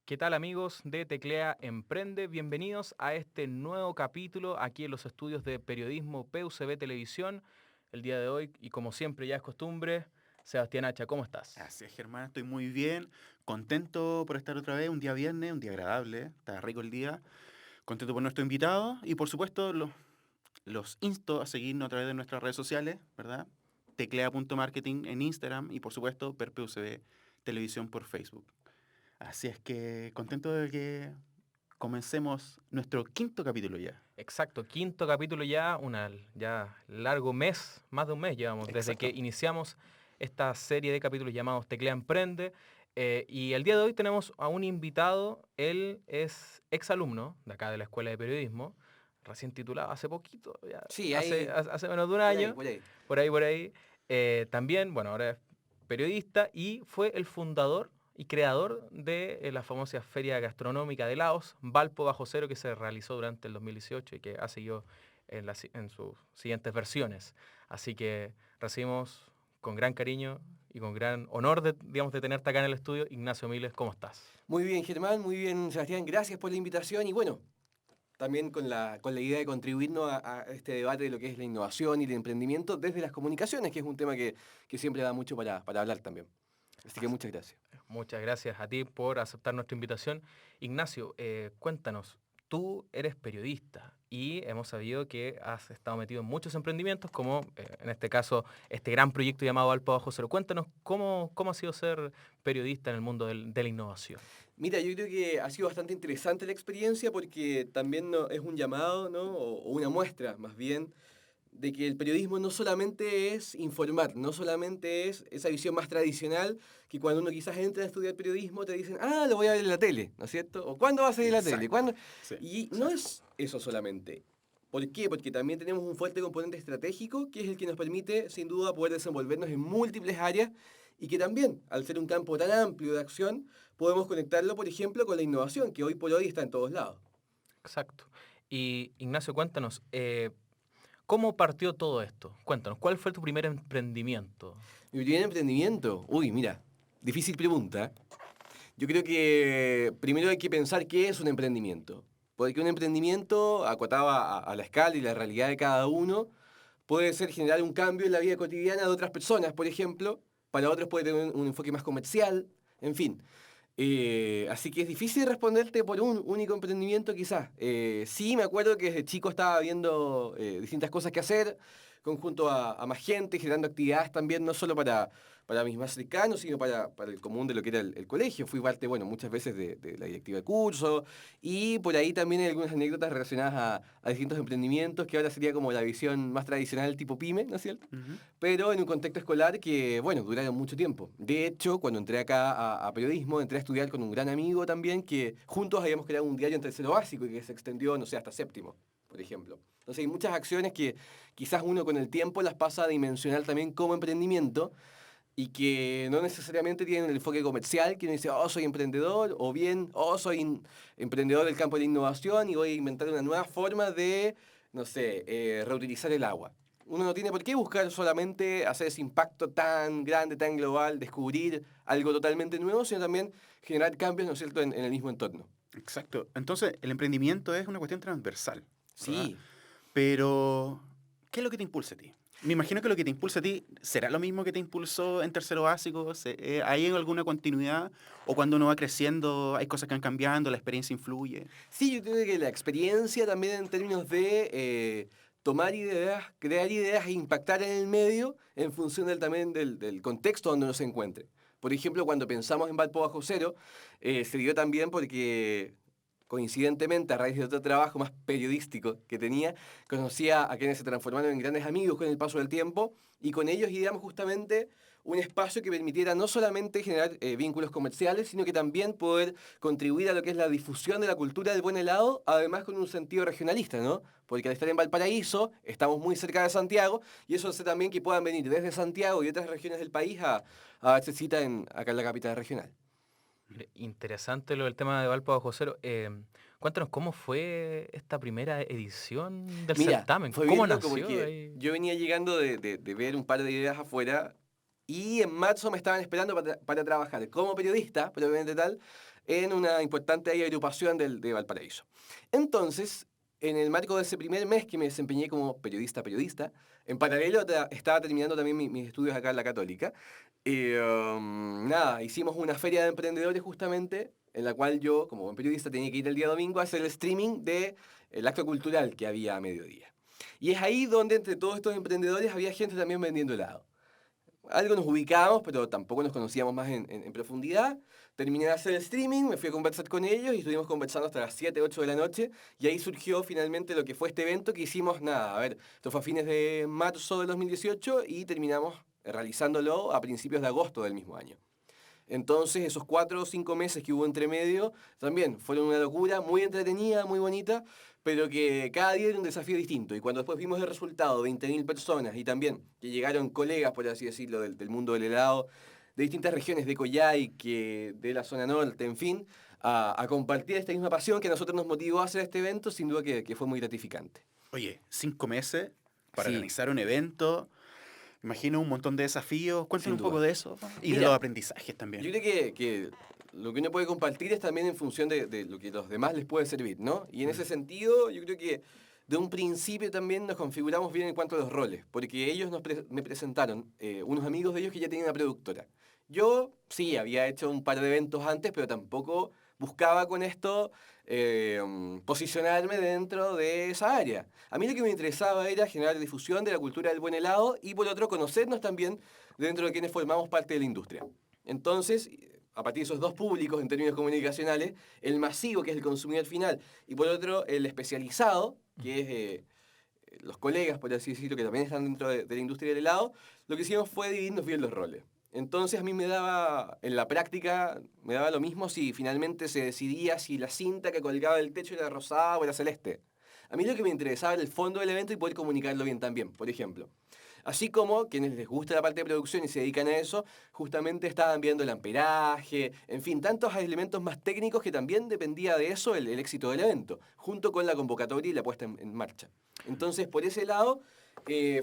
¿Qué tal amigos de Teclea Emprende? Bienvenidos a este nuevo capítulo aquí en los estudios de periodismo PUCB Televisión. El día de hoy, y como siempre ya es costumbre, Sebastián Hacha, ¿cómo estás? Así es, Germán, estoy muy bien, contento por estar otra vez, un día viernes, un día agradable, está rico el día, contento por nuestro invitado y por supuesto los insto a seguirnos a través de nuestras redes sociales, ¿verdad? Teclea.marketing en Instagram y por supuesto PerPUCB Televisión por Facebook. Así es que contento de que comencemos nuestro quinto capítulo ya. Exacto, quinto capítulo ya, ya largo mes, más de un mes llevamos, desde que Exacto. iniciamos esta serie de capítulos llamados Teclea Emprende. Y el día de hoy tenemos a un invitado, él es exalumno de acá de la Escuela de Periodismo, recién titulado hace poquito, ya, Sí, hace, ahí, hace menos de un por ahí, año, por ahí. por ahí. También, bueno, ahora es periodista y fue el fundador y creador de la famosa Feria Gastronómica de Laos, Valpo Bajo Cero, que se realizó durante el 2018 y que ha seguido en sus siguientes versiones. Así que recibimos con gran cariño y con gran honor de tenerte acá en el estudio. Ignacio Miles, ¿cómo estás? Muy bien, Germán, muy bien, Sebastián, gracias por la invitación y bueno, también con la idea de contribuirnos a este debate de lo que es la innovación y el emprendimiento desde las comunicaciones, que es un tema que siempre da mucho para hablar también. Así que Así- muchas gracias. Muchas gracias a ti por aceptar nuestra invitación. Ignacio, cuéntanos, tú eres periodista y hemos sabido que has estado metido en muchos emprendimientos, como en este caso este gran proyecto llamado Alpa Bajo Cero. Cuéntanos cómo ha sido ser periodista en el mundo de la innovación. Mira, yo creo que ha sido bastante interesante la experiencia porque también es un llamado, ¿no? O una muestra, más bien, de que el periodismo no solamente es informar, no solamente es esa visión más tradicional que cuando uno quizás entra a estudiar periodismo te dicen, lo voy a ver en la tele, ¿no es cierto? O ¿cuándo va a salir en la tele? Exacto. ¿Cuándo? Sí, Y no exacto. es eso solamente. ¿Por qué? Porque también tenemos un fuerte componente estratégico que es el que nos permite, sin duda, poder desenvolvernos en múltiples áreas y que también, al ser un campo tan amplio de acción, podemos conectarlo, por ejemplo, con la innovación, que hoy por hoy está en todos lados. Exacto. Y Ignacio, cuéntanos, ¿cómo partió todo esto? Cuéntanos, ¿cuál fue tu primer emprendimiento? Mi primer emprendimiento, uy, mira, difícil pregunta. Yo creo que primero hay que pensar qué es un emprendimiento. Porque un emprendimiento, acotado a la escala y la realidad de cada uno, puede ser generar un cambio en la vida cotidiana de otras personas, por ejemplo. Para otros puede tener un enfoque más comercial, en fin. Así que es difícil responderte por un único emprendimiento quizás. Sí, me acuerdo que desde chico estaba viendo distintas cosas que hacer, conjunto a más gente, generando actividades también, no solo para mis más cercanos, sino para el común de lo que era el colegio. Fui parte, bueno, muchas veces de la directiva de curso y por ahí también hay algunas anécdotas relacionadas a distintos emprendimientos, que ahora sería como la visión más tradicional tipo pyme, ¿no es cierto? Ujú. Pero en un contexto escolar que, bueno, duraron mucho tiempo. De hecho, cuando entré acá a periodismo, entré a estudiar con un gran amigo también, que juntos habíamos creado un diario en tercero básico y que se extendió, no sé, hasta séptimo, por ejemplo. Entonces hay muchas acciones que quizás uno con el tiempo las pasa a dimensionar también como emprendimiento y que no necesariamente tienen el enfoque comercial, que uno dice, oh, soy emprendedor, o bien, oh, soy emprendedor del campo de la innovación y voy a inventar una nueva forma de, no sé, reutilizar el agua. Uno no tiene por qué buscar solamente hacer ese impacto tan grande, tan global, descubrir algo totalmente nuevo, sino también generar cambios, ¿no es cierto?, en el mismo entorno. Exacto. Entonces, el emprendimiento es una cuestión transversal, ¿verdad? Sí, Pero, ¿qué es lo que te impulsa a ti? Me imagino que lo que te impulsa a ti será lo mismo que te impulsó en tercero básico. ¿Hay alguna continuidad? ¿O cuando uno va creciendo hay cosas que van cambiando, la experiencia influye? sí, yo creo que la experiencia también en términos de tomar ideas, crear ideas e impactar en el medio en función también del contexto donde uno se encuentre. Por ejemplo, cuando pensamos en Valpo Bajo Cero, se dio también porque coincidentemente, a raíz de otro trabajo más periodístico que tenía, conocía a quienes se transformaron en grandes amigos con el paso del tiempo y con ellos ideamos justamente un espacio que permitiera no solamente generar vínculos comerciales, sino que también poder contribuir a lo que es la difusión de la cultura del buen helado, además con un sentido regionalista, ¿no? Porque al estar en Valparaíso, estamos muy cerca de Santiago, y eso hace también que puedan venir desde Santiago y otras regiones del país a darse cita acá en la capital regional. Interesante lo del tema de Valpo Bajo Cero. Cuéntanos cómo fue esta primera edición del Mira, certamen. fue ¿Cómo bien loco nació porque ahí? yo venía llegando de ver un par de ideas afuera y en marzo me estaban esperando para trabajar como periodista, probablemente tal, en una importante agrupación de Valparaíso. Entonces, en el marco de ese primer mes que me desempeñé como periodista, en paralelo estaba terminando también mis estudios acá en la Católica. Nada, hicimos una feria de emprendedores justamente, en la cual yo, como buen periodista, tenía que ir el día domingo a hacer el streaming del acto cultural que había a mediodía. Y es ahí donde entre todos estos emprendedores había gente también vendiendo helado. Algo nos ubicábamos, pero tampoco nos conocíamos más en profundidad. Terminé de hacer el streaming, me fui a conversar con ellos y estuvimos conversando hasta las 7, 8 de la noche. Y ahí surgió finalmente lo que fue este evento que hicimos, nada, a ver, esto fue a fines de marzo del 2018 y terminamos realizándolo a principios de agosto del mismo año. Entonces, esos 4 o 5 meses que hubo entre medio también fueron una locura, muy entretenida, muy bonita, pero que cada día era un desafío distinto. Y cuando después vimos el resultado, 20.000 personas, y también que llegaron colegas, por así decirlo, del mundo del helado, de distintas regiones de Coyhaique, de la zona norte, en fin, a compartir esta misma pasión que a nosotros nos motivó a hacer este evento, sin duda que fue muy gratificante. Oye, 5 meses para Sí. organizar un evento. Imagino un montón de desafíos. Cuéntanos un Sin poco duda. de eso. Y de Mira, los aprendizajes también. Yo creo que lo que uno puede compartir es también en función de lo que a los demás les puede servir, ¿no? Y en ese sentido, yo creo que de un principio también nos configuramos bien en cuanto a los roles, porque ellos me presentaron unos amigos de ellos que ya tenían una productora. Yo sí, había hecho un par de eventos antes, pero tampoco buscaba con esto posicionarme dentro de esa área. A mí lo que me interesaba era generar difusión de la cultura del buen helado y por otro conocernos también dentro de quienes formamos parte de la industria. Entonces, a partir de esos dos públicos en términos comunicacionales, el masivo, que es el consumidor final, y por otro, el especializado, que es los colegas, por así decirlo, que también están dentro de la industria del helado, lo que hicimos fue dividirnos bien los roles. Entonces a mí me daba, en la práctica, me daba lo mismo si finalmente se decidía si la cinta que colgaba del techo era rosada o era celeste. A mí lo que me interesaba era el fondo del evento y poder comunicarlo bien también, por ejemplo. Así como quienes les gusta la parte de producción y se dedican a eso, justamente estaban viendo el amperaje, en fin, tantos elementos más técnicos que también dependía de eso el éxito del evento, junto con la convocatoria y la puesta en marcha. Entonces, por ese lado,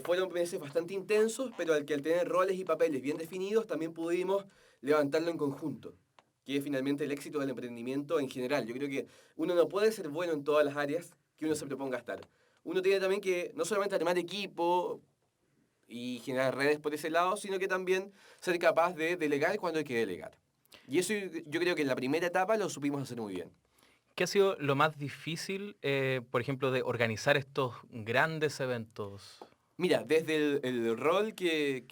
fueron meses bastante intensos, pero al tener roles y papeles bien definidos, también pudimos levantarlo en conjunto, que es finalmente el éxito del emprendimiento en general. Yo creo que uno no puede ser bueno en todas las áreas que uno se proponga estar. Uno tiene también que no solamente armar equipo y generar redes por ese lado, sino que también ser capaz de delegar cuando hay que delegar. Y eso yo creo que en la primera etapa lo supimos hacer muy bien. ¿Qué ha sido lo más difícil, por ejemplo, de organizar estos grandes eventos? Mira, desde el rol que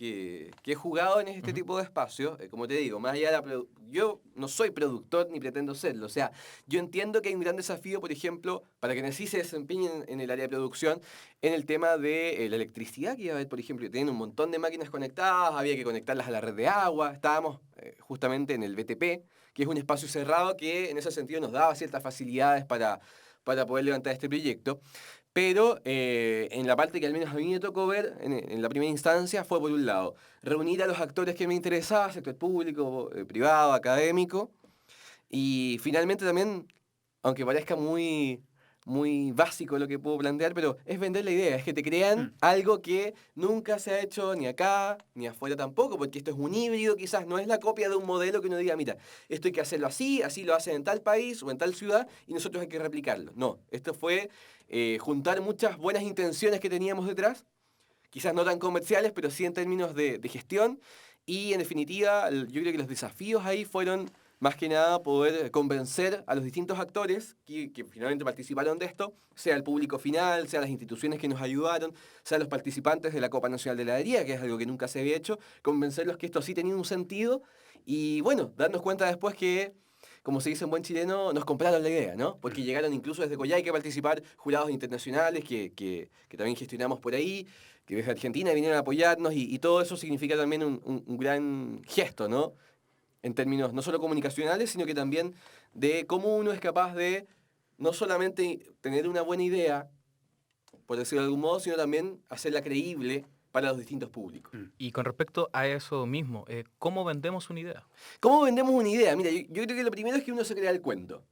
he jugado en este Ujú. tipo de espacios, como te digo, más allá de yo no soy productor ni pretendo serlo. O sea, yo entiendo que hay un gran desafío, por ejemplo, para quienes sí se desempeñen en el área de producción, en el tema de la electricidad, que iba a haber, por ejemplo, tienen un montón de máquinas conectadas, había que conectarlas a la red de agua. Estábamos justamente en el BTP, que es un espacio cerrado que en ese sentido nos daba ciertas facilidades para poder levantar este proyecto. Pero en la parte que al menos a mí me tocó ver en la primera instancia fue por un lado, reunir a los actores que me interesaba, sector público, privado, académico, y finalmente también, aunque parezca muy básico lo que puedo plantear, pero es vender la idea, es que te crean algo que nunca se ha hecho ni acá, ni afuera tampoco, porque esto es un híbrido, quizás no es la copia de un modelo que uno diga, mira, esto hay que hacerlo así, así lo hacen en tal país o en tal ciudad, y nosotros hay que replicarlo. No, esto fue juntar muchas buenas intenciones que teníamos detrás, quizás no tan comerciales, pero sí en términos de gestión, y en definitiva, yo creo que los desafíos ahí fueron más que nada poder convencer a los distintos actores que finalmente participaron de esto, sea el público final, sea las instituciones que nos ayudaron, sea los participantes de la Copa Nacional de Heladería, que es algo que nunca se había hecho, convencerlos que esto sí tenía un sentido y bueno, darnos cuenta después que, como se dice en buen chileno, nos compraron la idea, ¿no? Porque llegaron incluso desde Coyhaique a participar jurados internacionales que también gestionamos por ahí, que desde Argentina vinieron a apoyarnos y todo eso significa también un gran gesto, ¿no? En términos no solo comunicacionales, sino que también de cómo uno es capaz de no solamente tener una buena idea, por decirlo de algún modo, sino también hacerla creíble para los distintos públicos. Y con respecto a eso mismo, ¿cómo vendemos una idea? ¿Cómo vendemos una idea? Mira, yo creo que lo primero es que uno se crea el cuento,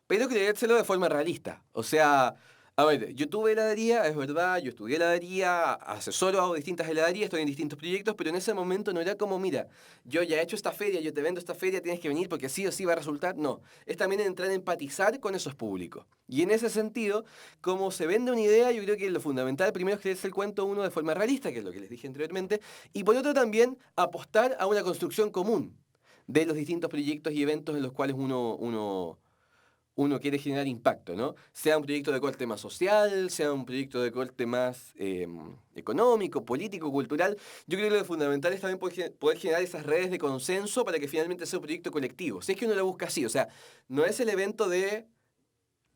pero creérselo de forma realista. O sea, A ver, yo tuve heladería, es verdad, yo estudié heladería, asesoro a distintas heladerías, estoy en distintos proyectos, pero en ese momento no era como, mira, yo ya he hecho esta feria, yo te vendo esta feria, tienes que venir porque sí o sí va a resultar. No, es también entrar a empatizar con esos públicos. Y en ese sentido, como se vende una idea, yo creo que lo fundamental primero es creerse el cuento uno de forma realista, que es lo que les dije anteriormente, y por otro también apostar a una construcción común de los distintos proyectos y eventos en los cuales uno quiere generar impacto, ¿no? Sea un proyecto de corte más social, sea un proyecto de corte más económico, político, cultural. Yo creo que lo fundamental es también poder generar esas redes de consenso para que finalmente sea un proyecto colectivo. Si es que uno lo busca así, o sea, no es el evento de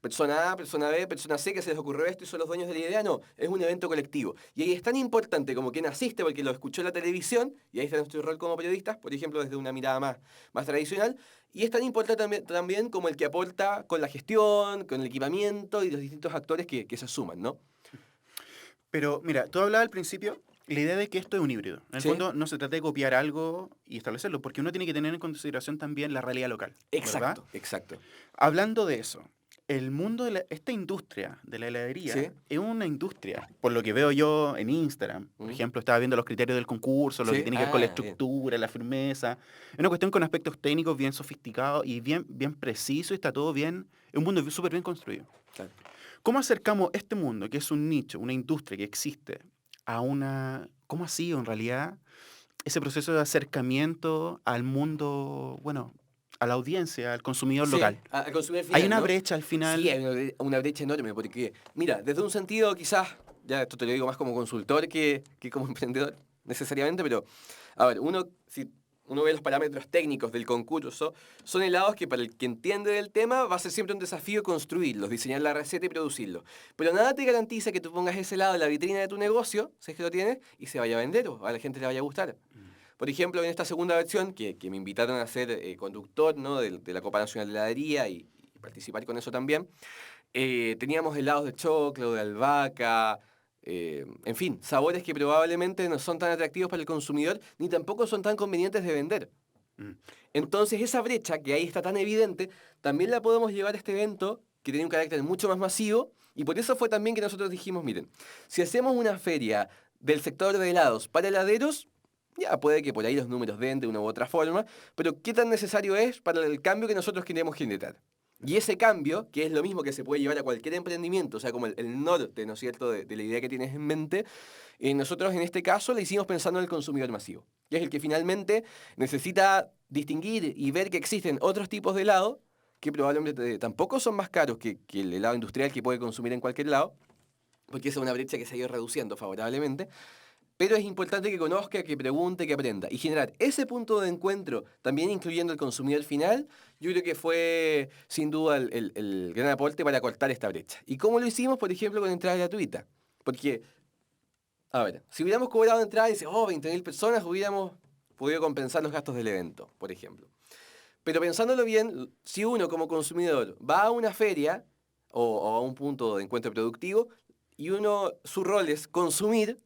persona A, persona B, persona C, que se les ocurrió esto y son los dueños de la idea, no, es un evento colectivo. Y ahí es tan importante como quien asiste porque lo escuchó en la televisión, y ahí está nuestro rol como periodistas, por ejemplo, desde una mirada más tradicional, y es tan importante también como el que aporta con la gestión, con el equipamiento y los distintos actores que se suman, ¿no? Pero mira, tú hablabas al principio la idea de que esto es un híbrido. En el Sí. fondo no se trata de copiar algo y establecerlo, porque uno tiene que tener en consideración también la realidad local, ¿verdad? Exacto, exacto. Hablando de eso, el mundo de esta industria de la heladería Sí. es una industria, por lo que veo yo en Instagram, por Mm. ejemplo, estaba viendo los criterios del concurso, lo Sí. que tiene que ver con la Ah, bien. estructura, la firmeza. Es una cuestión con aspectos técnicos bien sofisticados y bien preciso y está todo bien, es un mundo súper bien construido. Claro. ¿Cómo acercamos este mundo, que es un nicho, una industria que existe, a una... ¿Cómo ha sido en realidad ese proceso de acercamiento al mundo, bueno, a la audiencia, al consumidor Sí, local? al consumidor final, Hay una ¿no? brecha al final. Sí, hay una brecha enorme, porque, mira, desde un sentido quizás, ya esto te lo digo más como consultor que como emprendedor necesariamente, pero, a ver, si uno ve los parámetros técnicos del concurso, son helados que para el que entiende del tema va a ser siempre un desafío construirlos, diseñar la receta y producirlos. Pero nada te garantiza que tú pongas ese helado en la vitrina de tu negocio, si es que lo tienes, y se vaya a vender o a la gente le vaya a gustar. Por ejemplo, en esta segunda versión, que me invitaron a ser conductor, ¿no?, de la Copa Nacional de Heladería y participar con eso también, teníamos helados de choclo, de albahaca, en fin, sabores que probablemente no son tan atractivos para el consumidor ni tampoco son tan convenientes de vender. Mm. Entonces esa brecha que ahí está tan evidente, también la podemos llevar a este evento que tiene un carácter mucho más masivo y por eso fue también que nosotros dijimos, miren, si hacemos una feria del sector de helados para heladeros, ya puede que por ahí los números den de una u otra forma, pero ¿qué tan necesario es para el cambio que nosotros queremos generar? Y ese cambio, que es lo mismo que se puede llevar a cualquier emprendimiento, o sea, como el norte, ¿no es cierto?, de la idea que tienes en mente, nosotros en este caso le hicimos pensando en el consumidor masivo, que es el que finalmente necesita distinguir y ver que existen otros tipos de helado que probablemente tampoco son más caros que el helado industrial que puede consumir en cualquier lado, porque esa es una brecha que se ha ido reduciendo favorablemente. Pero es importante que conozca, que pregunte, que aprenda. Y generar ese punto de encuentro, también incluyendo el consumidor final, yo creo que fue sin duda el gran aporte para cortar esta brecha. ¿Y cómo lo hicimos? Por ejemplo, con entrada gratuita. Porque, a ver, si hubiéramos cobrado entrada y dice, 20.000 personas, hubiéramos podido compensar los gastos del evento, por ejemplo. Pero pensándolo bien, si uno como consumidor va a una feria o a un punto de encuentro productivo y su rol es consumir,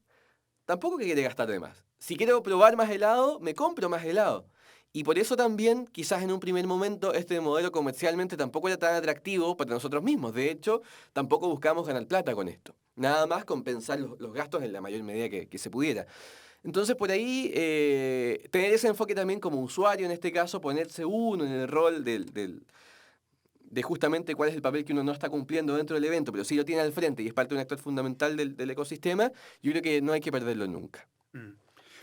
tampoco que quiere gastar de más. Si quiero probar más helado, me compro más helado. Y por eso también, quizás en un primer momento, este modelo comercialmente tampoco era tan atractivo para nosotros mismos. De hecho, tampoco buscamos ganar plata con esto. Nada más compensar los gastos en la mayor medida que se pudiera. Entonces, por ahí, tener ese enfoque también como usuario, en este caso, ponerse uno en el rol de justamente cuál es el papel que uno no está cumpliendo dentro del evento, pero sí lo tiene al frente y es parte de un actor fundamental del ecosistema, yo creo que no hay que perderlo nunca. Mm.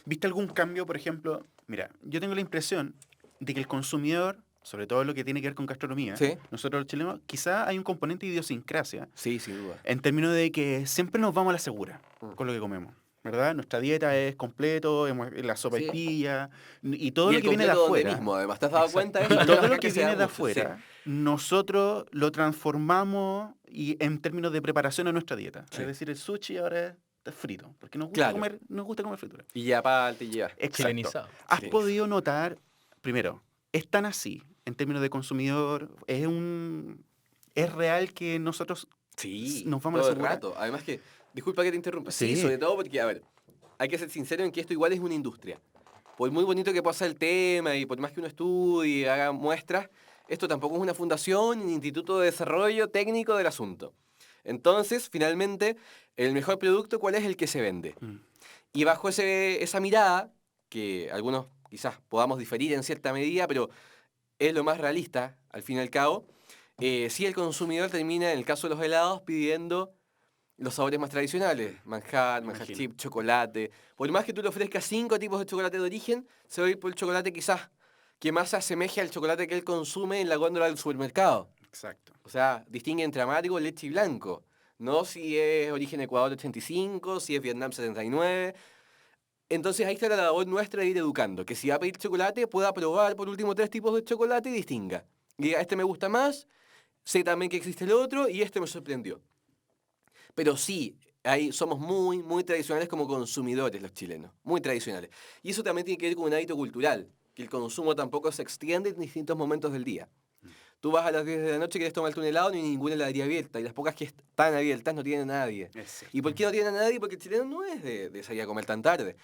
¿Viste algún cambio, por ejemplo? Mira, yo tengo la impresión de que el consumidor, sobre todo lo que tiene que ver con gastronomía, Sí. nosotros los chilenos, quizá hay un componente de idiosincrasia, Sí, sin duda. en términos de que siempre nos vamos a la segura Mm. con lo que comemos, ¿verdad? Nuestra dieta es completo, la sopa y Sí. pilla, y todo Y lo el que viene de completo donde afuera. mismo, además, ¿te has dado Exacto. cuenta? Y Eso? todo lo que se da viene de mucho, sí. afuera, nosotros lo transformamos y en términos de preparación a nuestra dieta. Sí. Es decir, el sushi ahora es frito, porque Claro. nos gusta comer fritura. Y ya para te lleva. Exacto. Chilenizado. ¿Has Sí. podido notar, primero, es tan así en términos de consumidor, es real que nosotros Sí, nos vamos a la todo el segura? rato. Además que, disculpa que te interrumpa. Sí, Sí. sobre todo porque, a ver, hay que ser sincero en que esto igual es una industria. Por muy bonito que pueda ser el tema y por más que uno estudie, haga muestras, esto tampoco es una fundación ni un instituto de desarrollo técnico del asunto. Entonces, finalmente, el mejor producto, ¿cuál es? El que se vende. Y bajo esa mirada, que algunos quizás podamos diferir en cierta medida, pero es lo más realista, al fin y al cabo, sí el consumidor termina, en el caso de los helados, pidiendo los sabores más tradicionales, manjar Imagino. chip, chocolate. Por más que tú le ofrezcas 5 tipos de chocolate de origen, se va a ir por el chocolate quizás que más se asemeje al chocolate que él consume en la góndola del supermercado. Exacto. O sea, distingue entre amargo, leche y blanco. No si es origen Ecuador 85, si es Vietnam 79. Entonces ahí está la labor nuestra de ir educando. Que si va a pedir chocolate, pueda probar por último 3 tipos de chocolate y distinga. Y diga, este me gusta más, sé también que existe el otro y este me sorprendió. Pero sí, ahí somos muy, muy tradicionales como consumidores los chilenos. Muy tradicionales. Y eso también tiene que ver con un hábito cultural. Que el consumo tampoco se extiende en distintos momentos del día. Tú vas a las 10 de la noche, quieres tomarte un helado, no hay ninguna heladería abierta. Y las pocas que están abiertas no tienen a nadie. Es cierto. ¿Y por qué no tienen a nadie? Porque el chileno no es de salir a comer tan tarde.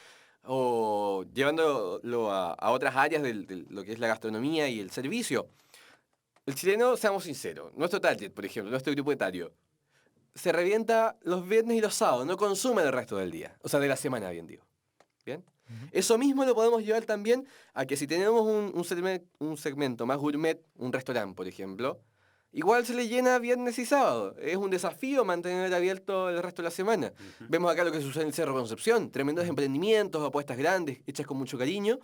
O llevándolo a otras áreas de lo que es la gastronomía y el servicio. El chileno, seamos sinceros, nuestro target, por ejemplo, nuestro grupo etario, se revienta los viernes y los sábados, no consume el resto del día. O sea, de la semana, bien digo. ¿Bien? Eso mismo lo podemos llevar también a que si tenemos un segmento más gourmet, un restaurante, por ejemplo, igual se le llena viernes y sábado. Es un desafío mantener abierto el resto de la semana. Vemos acá lo que sucede en el Cerro Concepción. Tremendos emprendimientos, apuestas grandes, hechas con mucho cariño,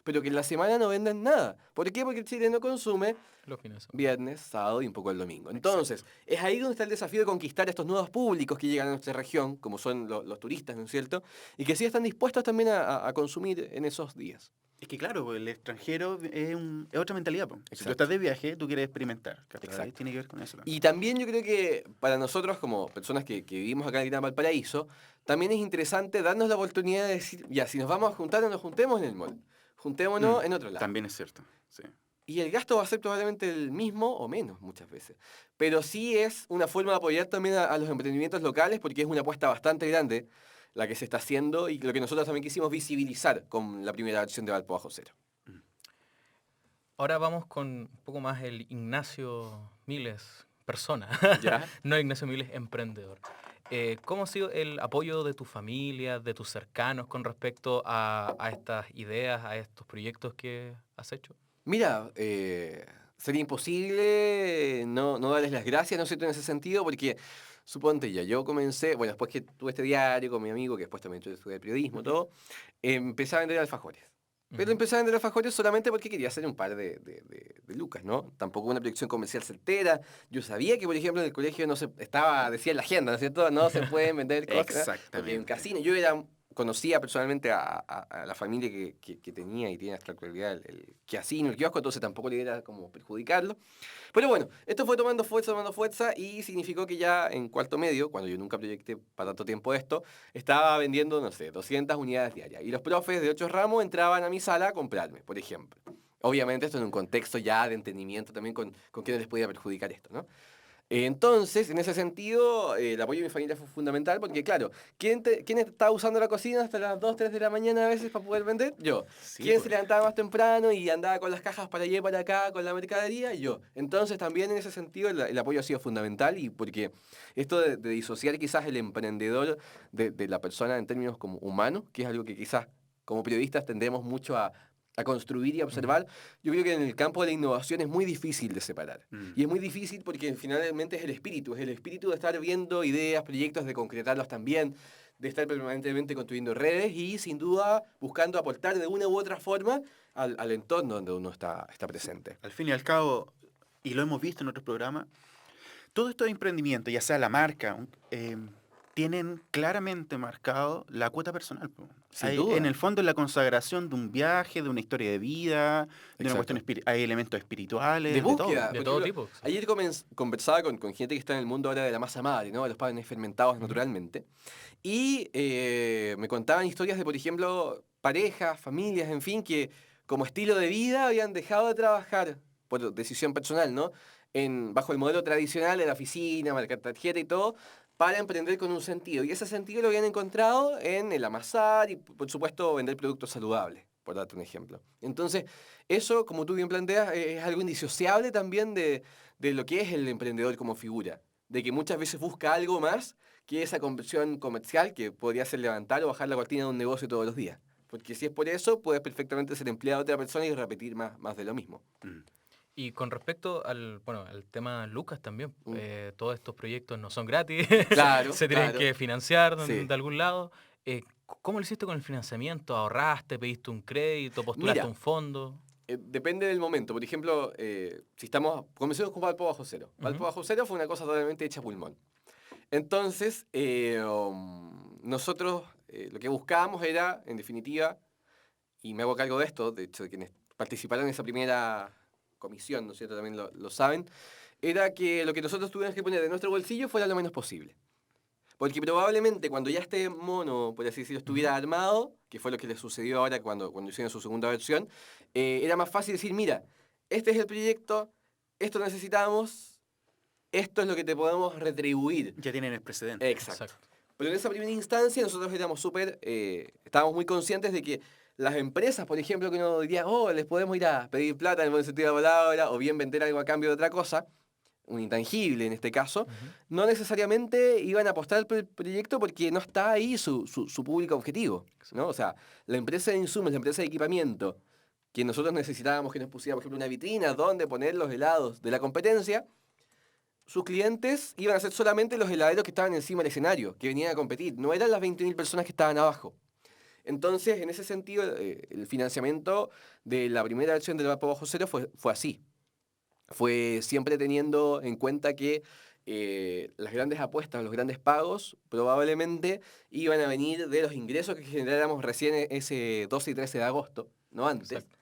pero que en la semana no venden nada. ¿Por qué? Porque el chileno consume Los fines de semana. viernes, sábado y un poco el domingo. Entonces, es ahí donde está el desafío de conquistar estos nuevos públicos que llegan a nuestra región, como son los turistas, ¿no es cierto? Y que sí están dispuestos también a consumir en esos días. Es que claro, pues, el extranjero es otra mentalidad. Po. Si tú Exacto. estás de viaje, tú quieres experimentar. ¿Cachai? Exacto. Tiene que ver con eso también. Y también yo creo que para nosotros, como personas que vivimos acá en el Gran Valparaíso, también es interesante darnos la oportunidad de decir, ya, si nos vamos a juntar, no nos juntemos en el mall. Juntémonos en otro lado. También es cierto. Sí. Y el gasto va a ser probablemente el mismo o menos muchas veces. Pero sí es una forma de apoyar también a los emprendimientos locales porque es una apuesta bastante grande la que se está haciendo y lo que nosotros también quisimos visibilizar con la primera versión de Valpo Bajo Cero. Ahora vamos con un poco más el Ignacio Miles, persona. ¿Ya? No Ignacio Miles, emprendedor. ¿Cómo ha sido el apoyo de tu familia, de tus cercanos con respecto a estas ideas, a estos proyectos que has hecho? Mira, sería imposible no darles las gracias, ¿no es cierto?, en ese sentido, porque suponte ya, yo comencé, bueno, después que tuve este diario con mi amigo, que después también estudié periodismo, todo, empecé a vender alfajores. Pero empecé a vender alfajores solamente porque quería hacer un par de lucas, ¿no? Tampoco una proyección comercial certera. Yo sabía que, por ejemplo, en el colegio no se decía en la agenda, ¿no es cierto? No se pueden vender cosas. Porque en un Exactamente. casino, conocía personalmente a la familia que tenía y tiene hasta la actualidad el casino, el kiosco, entonces tampoco le era como perjudicarlo. Pero bueno, esto fue tomando fuerza y significó que ya en cuarto medio, cuando yo nunca proyecté para tanto tiempo esto, estaba vendiendo, no sé, 200 unidades diarias. Y los profes de 8 ramos entraban a mi sala a comprarme, por ejemplo. Obviamente esto en un contexto ya de entendimiento también con quienes les podía perjudicar esto, ¿no? Entonces, en ese sentido, el apoyo de mi familia fue fundamental porque, claro, ¿quién estaba usando la cocina hasta las 2, 3 de la mañana a veces para poder vender? Yo. Sí, ¿Quién pues. se levantaba más temprano y andaba con las cajas para allá y para acá con la mercadería? Yo. Entonces, también en ese sentido, el apoyo ha sido fundamental y porque esto de disociar quizás el emprendedor de la persona en términos como humanos, que es algo que quizás como periodistas tendemos mucho a construir y a observar, yo creo que en el campo de la innovación es muy difícil de separar. Y es muy difícil porque finalmente es el espíritu de estar viendo ideas, proyectos, de concretarlos también, de estar permanentemente construyendo redes y sin duda buscando aportar de una u otra forma al entorno donde uno está presente. Al fin y al cabo, y lo hemos visto en otros programas, todos estos emprendimientos, ya sea la marca, tienen claramente marcado la cuota personal. Po. Sin duda. En el fondo, es la consagración de un viaje, de una historia de vida, de una Exacto. cuestión hay elementos espirituales, De búsqueda. todo. De Por todo ejemplo, tipo. Ayer conversaba con gente que está en el mundo ahora de la masa madre, ¿no? De los panes fermentados naturalmente. Y me contaban historias de, por ejemplo, parejas, familias, en fin, que como estilo de vida habían dejado de trabajar por decisión personal, ¿no? Bajo el modelo tradicional de la oficina, marcar tarjeta y todo, para emprender con un sentido. Y ese sentido lo habían encontrado en el amasar y, por supuesto, vender productos saludables, por darte un ejemplo. Entonces, eso, como tú bien planteas, es algo indisociable también de lo que es el emprendedor como figura. de que muchas veces busca algo más que esa conversión comercial que podría ser levantar o bajar la cortina de un negocio todos los días. Porque si es por eso, puedes perfectamente ser empleado de otra persona y repetir más de lo mismo. Y con respecto al tema Lucas también, Mm. todos estos proyectos no son gratis, Claro, se tienen claro. que financiar Sí. de algún lado. ¿Cómo lo hiciste con el financiamiento? ¿Ahorraste, pediste un crédito, postulaste Mira, un fondo? Depende del momento. Por ejemplo, si comencemos con Valpo Bajo Cero. Ujú. Valpo Bajo Cero fue una cosa totalmente hecha a pulmón. Entonces, nosotros lo que buscábamos era, en definitiva, y me hago cargo de esto, de hecho, de quienes participaron en esa primera comisión, ¿no es cierto? También lo saben, era que lo que nosotros tuvimos que poner de nuestro bolsillo fuera lo menos posible. Porque probablemente cuando ya este mono, por así decirlo, estuviera armado, que fue lo que le sucedió ahora cuando hicieron su segunda versión, era más fácil decir, mira, este es el proyecto, esto necesitamos, esto es lo que te podemos retribuir. Ya tienen el precedente. Exacto. Pero en esa primera instancia nosotros éramos estábamos muy conscientes de que las empresas, por ejemplo, que nos dirían, les podemos ir a pedir plata en el buen sentido de la palabra, o bien vender algo a cambio de otra cosa, un intangible en este caso, no necesariamente iban a apostar por el proyecto porque no está ahí su público objetivo, ¿no? O sea, la empresa de insumos, la empresa de equipamiento, que nosotros necesitábamos que nos pusiera, por ejemplo, una vitrina donde poner los helados de la competencia, sus clientes iban a ser solamente los heladeros que estaban encima del escenario, que venían a competir, no eran las 20.000 personas que estaban abajo. Entonces, en ese sentido, el financiamiento de la primera versión del Valpo Bajo Cero fue así. Fue siempre teniendo en cuenta que las grandes apuestas, los grandes pagos, probablemente iban a venir de los ingresos que generáramos recién ese 12 y 13 de agosto, no antes. Exacto.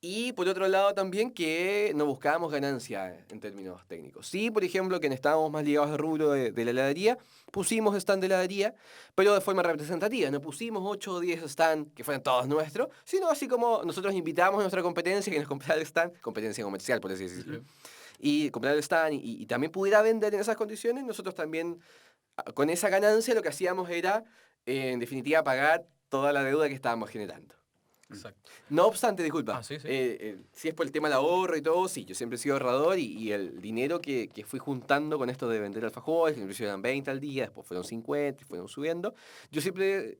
Y por otro lado también que no buscábamos ganancia en términos técnicos. Sí, por ejemplo, que estábamos más ligados al rubro de la heladería, pusimos stand de heladería, pero de forma representativa. No pusimos 8 o 10 stand que fueran todos nuestros, sino así como nosotros invitamos a nuestra competencia que nos comprara el stand, competencia comercial, por así decirlo, y comprar el stand y también pudiera vender en esas condiciones, nosotros también con esa ganancia lo que hacíamos era, en definitiva, pagar toda la deuda que estábamos generando. Exacto. No obstante, disculpa, Sí. si es por el tema del ahorro y todo, sí, yo siempre he sido ahorrador y el dinero que fui juntando con esto de vender alfajores, que al principio eran 20 al día, después fueron 50 y fueron subiendo, yo siempre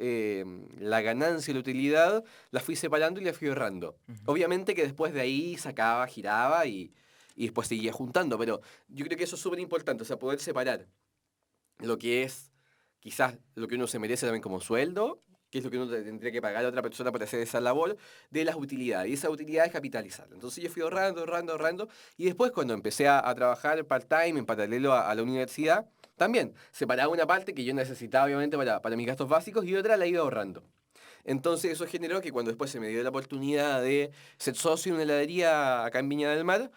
la ganancia y la utilidad la fui separando y la fui ahorrando. Obviamente que después de ahí sacaba, giraba y después seguía juntando, pero yo creo que eso es súper importante, o sea, poder separar lo que es quizás lo que uno se merece también como sueldo, que es lo que uno tendría que pagar a otra persona por hacer esa labor, de las utilidades. Y esa utilidad es capitalizarla. Entonces yo fui ahorrando, y después cuando empecé a trabajar part-time en paralelo a la universidad, también separaba una parte que yo necesitaba obviamente para mis gastos básicos y otra la iba ahorrando. Entonces eso generó que cuando después se me dio la oportunidad de ser socio en una heladería acá en Viña del Mar,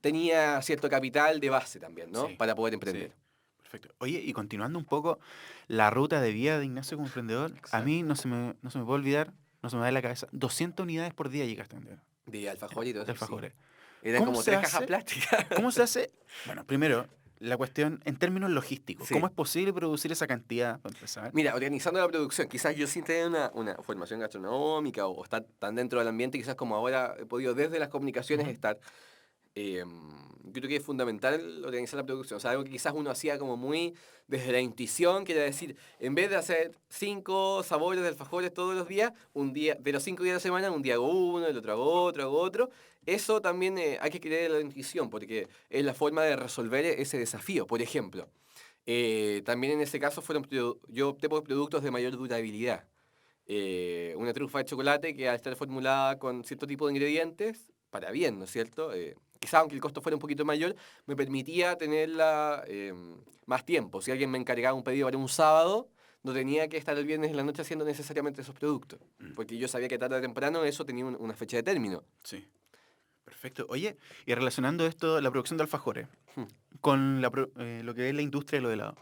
tenía cierto capital de base también, ¿no? Sí, Para poder emprender. sí. Perfecto. Oye, y continuando un poco la ruta de vida de Ignacio como emprendedor, a mí no se me puede olvidar, no se me da de la cabeza, 200 unidades por día llegaste a vender De alfajores y todo de eso, sí. alfajores. Eran ¿Cómo como se 3 cajas hace? plásticas. ¿Cómo se hace? Bueno, primero, la cuestión en términos logísticos. Sí. ¿Cómo es posible producir esa cantidad, para empezar? Mira, organizando la producción, quizás yo sin tener una formación gastronómica o estar tan dentro del ambiente, quizás como ahora he podido desde las comunicaciones estar. Yo creo que es fundamental organizar la producción. O sea, algo que quizás uno hacía como muy desde la intuición, que era decir, en vez de hacer 5 sabores de alfajores todos los días, un día, de los 5 días de la semana, un día hago uno, el otro hago otro. Eso también hay que creer en la intuición, porque es la forma de resolver ese desafío. Por ejemplo, también en ese caso yo opté por productos de mayor durabilidad. Una trufa de chocolate que al estar formulada con cierto tipo de ingredientes, para bien, ¿no es cierto? Quizá aunque el costo fuera un poquito mayor, me permitía tenerla más tiempo. Si alguien me encargaba un pedido para un sábado, no tenía que estar el viernes en la noche haciendo necesariamente esos productos, porque yo sabía que tarde o temprano eso tenía una fecha de término. Sí. Perfecto. Oye, y relacionando esto, la producción de alfajores, Hmm. con lo que es la industria de los helados.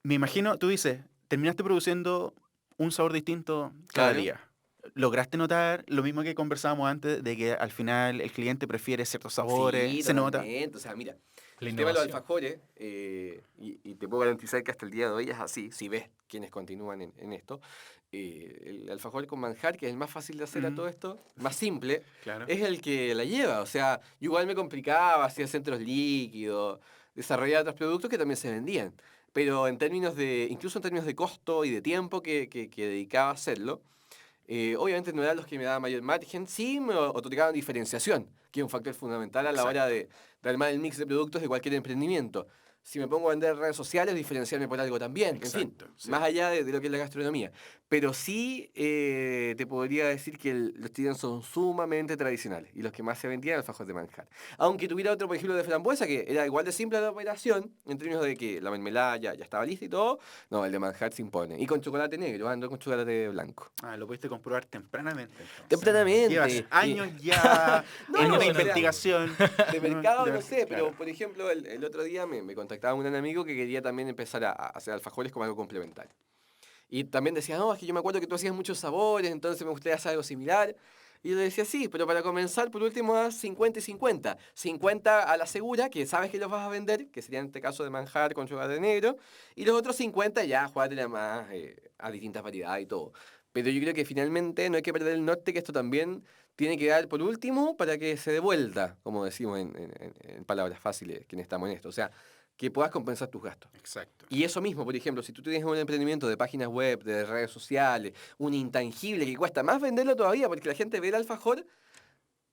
Me imagino, tú dices, terminaste produciendo un sabor distinto cada Claro. día. ¿Lograste notar lo mismo que conversábamos antes, de que al final el cliente prefiere ciertos sabores? Sí, ¿Se nota? totalmente. O sea, mira, La el tema de los innovación. alfajores, y te puedo garantizar que hasta el día de hoy es así, si ves quienes continúan en esto, el alfajor con manjar, que es el más fácil de hacer a Mm. todo esto, más simple, Claro. es el que la lleva. O sea, yo igual me complicaba, hacía centros líquidos, desarrollar otros productos que también se vendían. Pero incluso en términos de costo y de tiempo que dedicaba a hacerlo, obviamente no eran los que me daban mayor margen, sí me otorgaban diferenciación, que es un factor fundamental a la hora de armar el mix de productos de cualquier emprendimiento. Si me pongo a vender redes sociales, diferenciarme por algo también. Exacto, En fin, sí. más allá de lo que es la gastronomía. Pero sí te podría decir que los tiros son sumamente tradicionales. Y los que más se vendían eran alfajores de manjar. Aunque tuviera otro, por ejemplo, de frambuesa, que era igual de simple la operación, en términos de que la mermelada ya estaba lista y todo. No, el de manjar se impone. Y con chocolate negro, ando con chocolate blanco. Lo pudiste comprobar tempranamente. Entonces. Tempranamente. Llevas años ya No, en o una sea, investigación. De mercado, De- no sé, pero claro. por ejemplo, el otro día me contactaba un gran amigo que quería también empezar a hacer alfajores como algo complementario. Y también decía, no, es que yo me acuerdo que tú hacías muchos sabores, entonces me gustaría hacer algo similar. Y yo le decía, sí, pero para comenzar, por último, haz 50 y 50. 50 a la segura, que sabes que los vas a vender, que sería en este caso de manjar con chocolate negro. Y los otros 50 ya, jugátela más a distintas variedades y todo. Pero yo creo que finalmente no hay que perder el norte, que esto también tiene que dar por último para que se dé vuelta, como decimos en palabras fáciles, quienes estamos en esto. O sea, que puedas compensar tus gastos. Exacto. Y eso mismo, por ejemplo, si tú tienes un emprendimiento de páginas web, de redes sociales, un intangible que cuesta más venderlo todavía porque la gente ve el alfajor,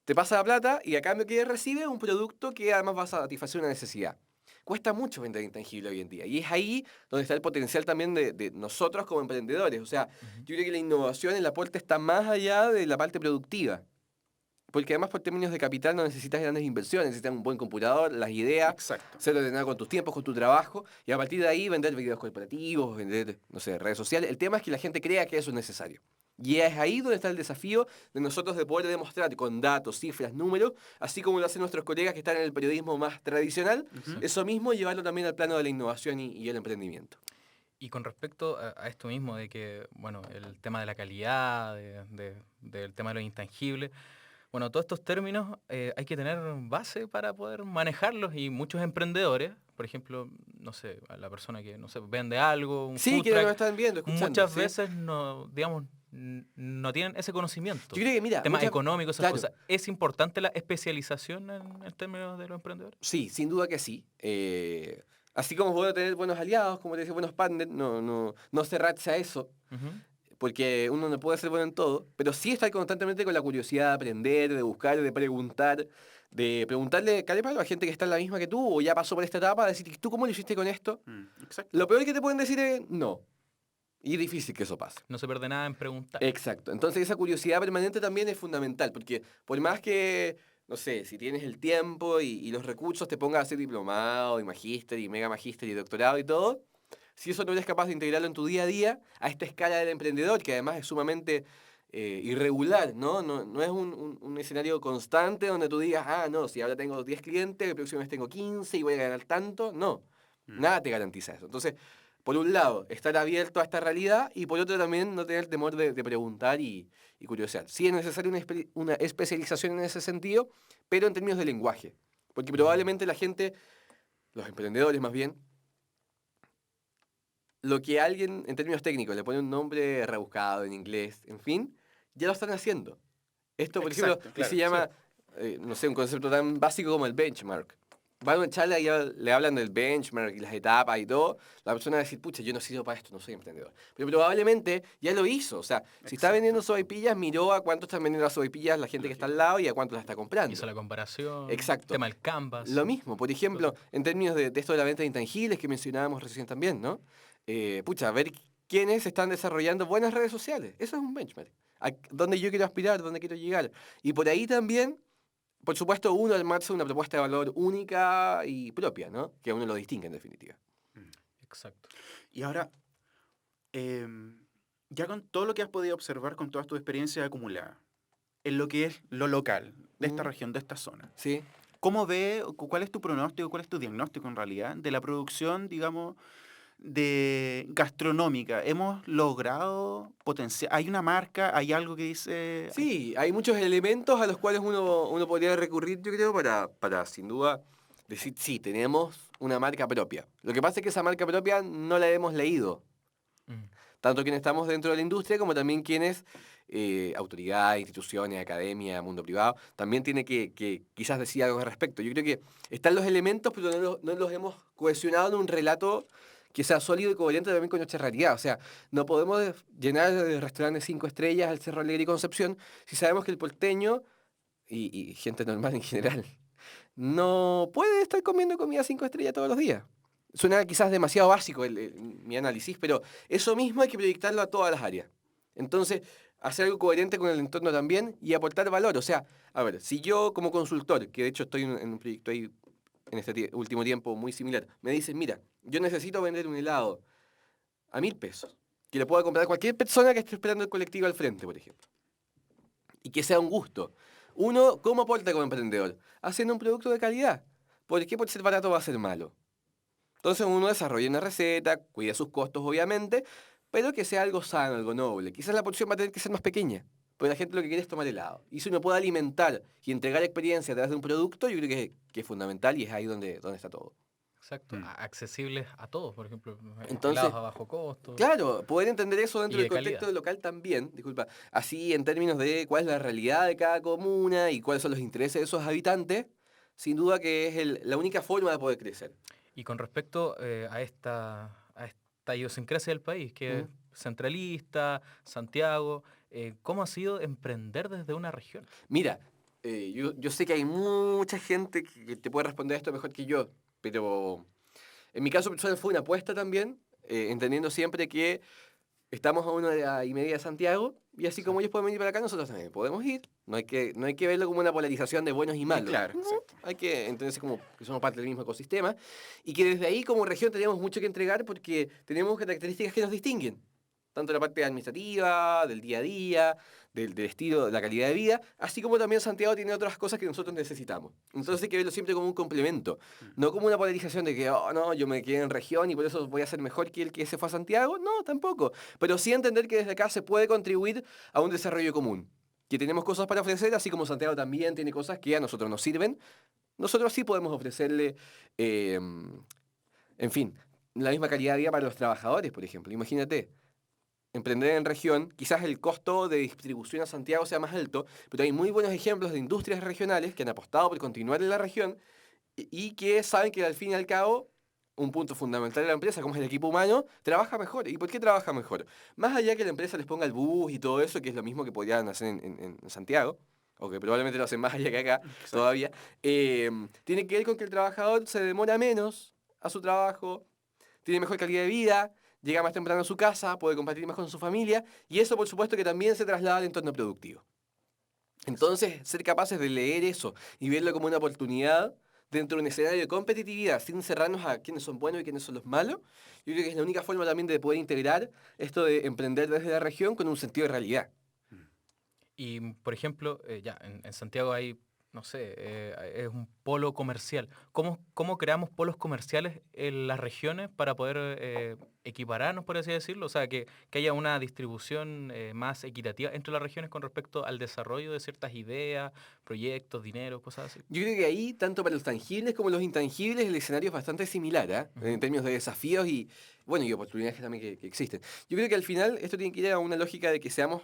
te pasa la plata y a cambio que recibe un producto que además va a satisfacer una necesidad. Cuesta mucho vender intangible hoy en día. Y es ahí donde está el potencial también de nosotros como emprendedores. O sea, yo creo que la innovación, el aporte está más allá de la parte productiva. Porque además por términos de capital no necesitas grandes inversiones, necesitas un buen computador, las ideas, Exacto. ser ordenado con tus tiempos, con tu trabajo, y a partir de ahí vender videos corporativos, vender, no sé, redes sociales. El tema es que la gente crea que eso es necesario. Y es ahí donde está el desafío de nosotros de poder demostrar con datos, cifras, números, así como lo hacen nuestros colegas que están en el periodismo más tradicional, Ujú. eso mismo llevarlo también al plano de la innovación y el emprendimiento. Y con respecto a esto mismo de que, bueno, el tema de la calidad, del tema de los intangibles, bueno, todos estos términos hay que tener base para poder manejarlos y muchos emprendedores, por ejemplo, no sé, a la persona que, no sé, vende algo, un Sí, food que no lo truck, están viendo, escuchando. muchas ¿sí? veces no, digamos, no tienen ese Yo conocimiento. creo que, mira, Temas económicos, esas claro, cosas. ¿Es importante la especialización en términos de los emprendedores? sí, sin duda que sí. Así como es bueno tener buenos aliados, como te decía, buenos partners, no cerrarse a eso, Ujú. porque uno no puede ser bueno en todo, pero sí estar constantemente con la curiosidad de aprender, de buscar, de preguntar, de preguntarle, carepalo, a gente que está en la misma que tú o ya pasó por esta etapa, decir, ¿tú cómo lo hiciste con esto? Exacto. Lo peor que te pueden decir es no. Y es difícil que eso pase. No se pierde nada en preguntar. Exacto. Entonces esa curiosidad permanente también es fundamental, porque por más que, no sé, si tienes el tiempo y los recursos, te pongas a hacer diplomado y magíster y mega magíster y doctorado y todo, si eso no eres capaz de integrarlo en tu día a día, a esta escala del emprendedor, que además es sumamente irregular, ¿no? No es un escenario constante donde tú digas, no, si ahora tengo 10 clientes, el próximo mes tengo 15 y voy a ganar tanto. No, nada te garantiza eso. Entonces, por un lado, estar abierto a esta realidad y por otro también no tener temor de preguntar y curiosear. Sí es necesaria una especialización en ese sentido, pero en términos de lenguaje. Porque probablemente la gente, los emprendedores más bien, lo que alguien en términos técnicos le pone un nombre rebuscado en inglés, en fin, ya lo están haciendo. Esto, por ejemplo, Exacto, que se claro, llama, no sé, un concepto tan básico como el benchmark. Van a una charla y le hablan del benchmark y las etapas y todo. La persona va a decir, pucha, yo no sirvo para esto, no soy emprendedor. Pero probablemente ya lo hizo. O sea, si está Exacto. vendiendo sopaipillas, miró a cuánto están vendiendo las sopaipillas la gente que está al lado y a cuánto las está comprando. Hizo la comparación, Exacto. tema del canvas. Lo mismo, por ejemplo, en términos de esto de la venta de intangibles que mencionábamos recién también, ¿no? Ver quiénes están desarrollando buenas redes sociales. Eso es un benchmark. A dónde yo quiero aspirar, dónde quiero llegar. Y por ahí también, por supuesto, uno armarse una propuesta de valor única y propia, ¿no? Que a uno lo distingue en definitiva. Exacto. Y ahora, ya con todo lo que has podido observar con todas tus experiencias acumuladas, en lo que es lo local, de esta región, de esta zona, Sí. ¿cómo ve, cuál es tu pronóstico, cuál es tu diagnóstico en realidad de la producción, digamos, de gastronómica? ¿Hemos logrado potenciar? ¿Hay una marca? ¿Hay algo que dice? Sí, hay muchos elementos a los cuales uno podría recurrir, yo creo, para sin duda decir, sí, tenemos una marca propia. Lo que pasa es que esa marca propia no la hemos leído. Mm. Tanto quienes estamos dentro de la industria como también quienes autoridades, instituciones, academia, mundo privado, también tiene que quizás decir algo al respecto. Yo creo que están los elementos, pero no los hemos cohesionado en un relato que sea sólido y coherente también con nuestra realidad. O sea, no podemos llenar de restaurantes 5 estrellas al Cerro Alegre y Concepción si sabemos que el porteño y gente normal en general no puede estar comiendo comida 5 estrellas todos los días. Suena quizás demasiado básico mi análisis, pero eso mismo hay que proyectarlo a todas las áreas. Entonces, hacer algo coherente con el entorno también y aportar valor. O sea, a ver, si yo como consultor, que de hecho estoy en un proyecto ahí en este último tiempo muy similar, me dicen, mira, yo necesito vender un helado a 1.000 pesos, que le pueda comprar cualquier persona que esté esperando el colectivo al frente, por ejemplo, y que sea un gusto. Uno, ¿cómo aporta como emprendedor? Haciendo un producto de calidad. ¿Por qué por ser barato va a ser malo? Entonces uno desarrolla una receta, cuida sus costos obviamente, pero que sea algo sano, algo noble. Quizás la porción va a tener que ser más pequeña, pero la gente lo que quiere es tomar helado. Y si uno puede alimentar y entregar experiencia a través de un producto, yo creo que es fundamental y es ahí donde está todo. Exacto, accesibles a todos, por ejemplo, Entonces, helados a bajo costo claro, poder entender eso y dentro de del contexto calidad. local también, disculpa, así en términos de cuál es la realidad de cada comuna y cuáles son los intereses de esos habitantes, sin duda que es la única forma de poder crecer. Y con respecto a esta idiosincrasia del país, que es ¿Mm? centralista, Santiago, ¿cómo ha sido emprender desde una región? Mira, yo sé que hay mucha gente que te puede responder esto mejor que yo, pero en mi caso personal fue una apuesta también, entendiendo siempre que estamos a 1 hora y media de Santiago y así como Exacto. ellos pueden venir para acá, nosotros también podemos ir. No hay que verlo como una polarización de buenos y malos. Claro, No, exacto. hay que entenderse como que somos parte del mismo ecosistema y que desde ahí como región tenemos mucho que entregar porque tenemos características que nos distinguen. Tanto la parte administrativa, del día a día, del estilo, de la calidad de vida, así como también Santiago tiene otras cosas que nosotros necesitamos. Entonces hay que verlo siempre como un complemento, no como una polarización de que, oh, no, yo me quedé en región y por eso voy a ser mejor que el que se fue a Santiago. No, tampoco. Pero sí entender que desde acá se puede contribuir a un desarrollo común. Que tenemos cosas para ofrecer, así como Santiago también tiene cosas que a nosotros nos sirven. Nosotros sí podemos ofrecerle, eh, en fin, la misma calidad de vida para los trabajadores, por ejemplo. Imagínate, emprender en región, quizás el costo de distribución a Santiago sea más alto, pero hay muy buenos ejemplos de industrias regionales que han apostado por continuar en la región y que saben que al fin y al cabo un punto fundamental de la empresa, como es el equipo humano, trabaja mejor. ¿Y por qué trabaja mejor? Más allá que la empresa les ponga el bus y todo eso, que es lo mismo que podrían hacer en Santiago, o que probablemente lo hacen más allá que acá Exacto. todavía, tiene que ver con que el trabajador se demora menos a su trabajo, tiene mejor calidad de vida, llega más temprano a su casa, puede compartir más con su familia, y eso por supuesto que también se traslada al entorno productivo. Entonces, ser capaces de leer eso y verlo como una oportunidad dentro de un escenario de competitividad, sin cerrarnos a quiénes son buenos y quiénes son los malos, yo creo que es la única forma también de poder integrar esto de emprender desde la región con un sentido de realidad. Y, por ejemplo, ya, en Santiago hay, no sé, es un polo comercial. ¿Cómo creamos polos comerciales en las regiones para poder equipararnos, por así decirlo? O sea, que haya una distribución más equitativa entre las regiones con respecto al desarrollo de ciertas ideas, proyectos, dinero, cosas así. Yo creo que ahí, tanto para los tangibles como los intangibles, el escenario es bastante similar, ¿ah? En Ujú. términos de desafíos y, bueno, y oportunidades también que existen. Yo creo que al final esto tiene que ir a una lógica de que seamos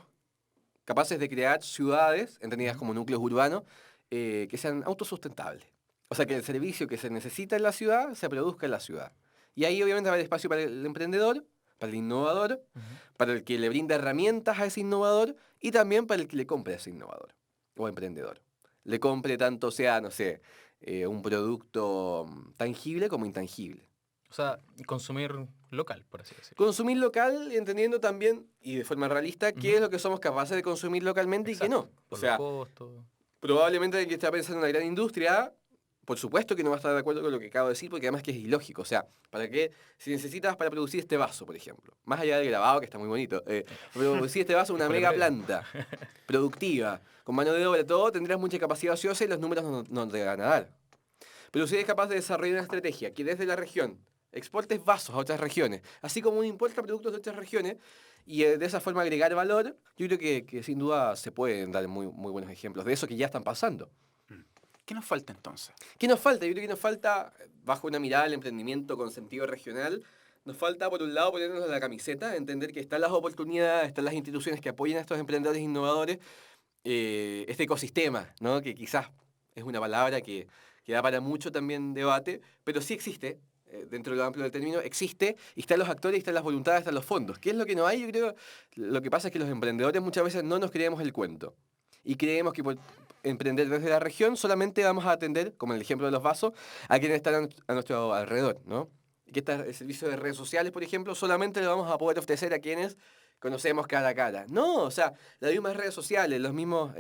capaces de crear ciudades, entendidas Ujú. como núcleos urbanos, que sean autosustentables. O sea, que el servicio que se necesita en la ciudad se produzca en la ciudad. Y ahí obviamente va a haber espacio para el emprendedor, para el innovador, Ujú. para el que le brinda herramientas a ese innovador y también para el que le compre a ese innovador o emprendedor. Le compre tanto sea, no sé, un producto tangible como intangible. O sea, consumir local, por así decirlo. Consumir local, entendiendo también, y de forma realista, qué Ujú. es lo que somos capaces de consumir localmente y qué Exacto, no. O por los sea, costos. probablemente el que está pensando en una gran industria, por supuesto que no va a estar de acuerdo con lo que acabo de decir, porque además que es ilógico. O sea, ¿para qué? Si necesitas para producir este vaso, por ejemplo, más allá del grabado, que está muy bonito, producir este vaso Es una por el mega precio. planta productiva, con mano de obra, todo, tendrás mucha capacidad ociosa y los números no te van a dar. Pero si eres capaz de desarrollar una estrategia que desde la región exportes vasos a otras regiones, así como uno importa productos de otras regiones, y de esa forma agregar valor, yo creo que sin duda se pueden dar muy, muy buenos ejemplos de eso que ya están pasando. Mm. ¿Qué nos falta entonces? ¿Qué nos falta? Yo creo que nos falta, bajo una mirada al emprendimiento con sentido regional, nos falta, por un lado, ponernos la camiseta, entender que están las oportunidades, están las instituciones que apoyan a estos emprendedores innovadores, este ecosistema, ¿no? Que quizás es una palabra que da para mucho también debate, pero sí existe, dentro de lo amplio del término, existe, y están los actores, y están las voluntades, están los fondos. ¿Qué es lo que no hay? Yo creo, lo que pasa es que los emprendedores muchas veces no nos creemos el cuento, y creemos que por emprender desde la región solamente vamos a atender, como en el ejemplo de los vasos, a quienes están a nuestro alrededor, ¿no? Que el servicio de redes sociales, por ejemplo, solamente lo vamos a poder ofrecer a quienes conocemos cara a cara. No, o sea, las mismas redes sociales, los mismos